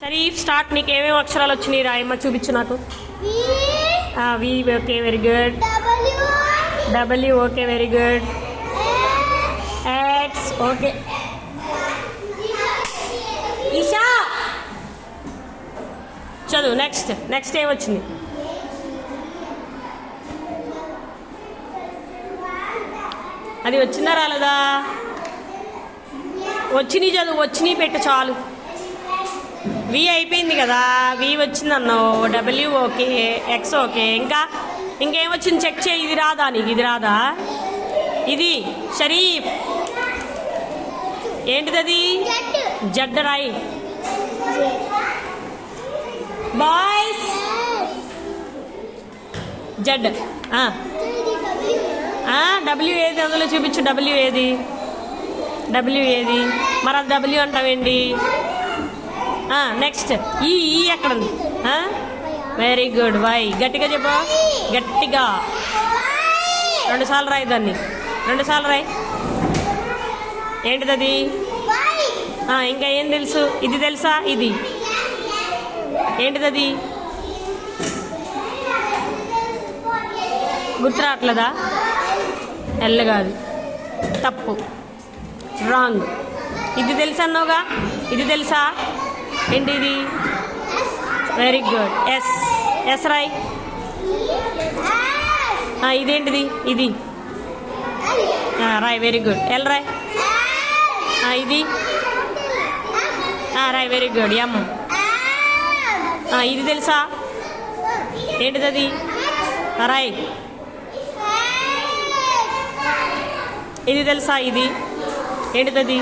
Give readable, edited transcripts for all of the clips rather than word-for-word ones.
Sharif start. నీకు ఏమేమి అక్షరాలు వచ్చినాయి రాయమ్మ చూపించు నాకు. V okay very good. W okay very good. X okay. Isha చదువు. నెక్స్ట్ నెక్స్ట్ ఏమొచ్చింది? అది వచ్చిందా రాలేదా? వచ్చినాయి చదువు. వచ్చినాయి పెట్టు చాలు. వి అయిపోయింది కదా, వి వచ్చింది అన్నావు. W okay, X okay. ఇంకేమొచ్చింది చెక్ చేయి. ఇది రాదా నీకు? ఇది రాదా? ఇది షరీఫ్ ఏంటిది? అది జడ్ రాయి. Boys Z. డబ్ల్యూ ఏది అందులో చూపించు. డబ్ల్యూ ఏది? డబ్ల్యూ ఏది మరి? అది డబ్ల్యూ అంటావేంటి? నెక్స్ట్ ఈ ఎక్కడ ఉంది? Very good. వై గట్టిగా చెప్పు. గట్టిగా 2 సార్లు రాయి. దాన్ని 2 సార్లు రాయి. ఏంటిది అది? ఇంకా ఏం తెలుసు? ఇది తెలుసా? ఇది ఏంటిది? అది గుర్తు రావట్లేదా? ఎల్ కాదు, తప్పు, రాంగ్. ఇది తెలుసా అన్నావుగా? ఇది తెలుసా? ఏంటి ఇది? Very good. ఎస్ ఎస్ రాయ్. ఇదేంటిది? ఇది రాయ్. Very good. ఎల్ రాయ్. ఇది రాయ్. Very good. ఎం. ఇది తెలుసా? ఏంటిది? అది రాయ్. ఇది తెలుసా? ఇది ఏంటిది? అది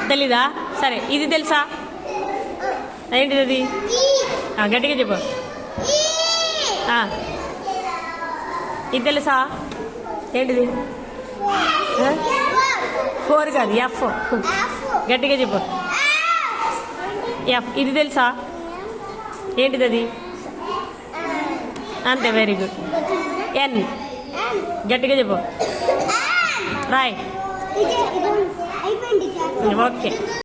తెలీదా? సరే ఇది తెలుసా? ఏంటిది? అది గట్టిగా చెప్పు. ఇది తెలుసా? ఏంటిది? 4 కాదు, ఎఫ్. గట్టిగా చెప్పు. ఎఫ్. ఇది తెలుసా? ఏంటిది? అది అంతే. Very good. ఎన్. గట్టిగా చెప్పు. రాయ్. ఓకే.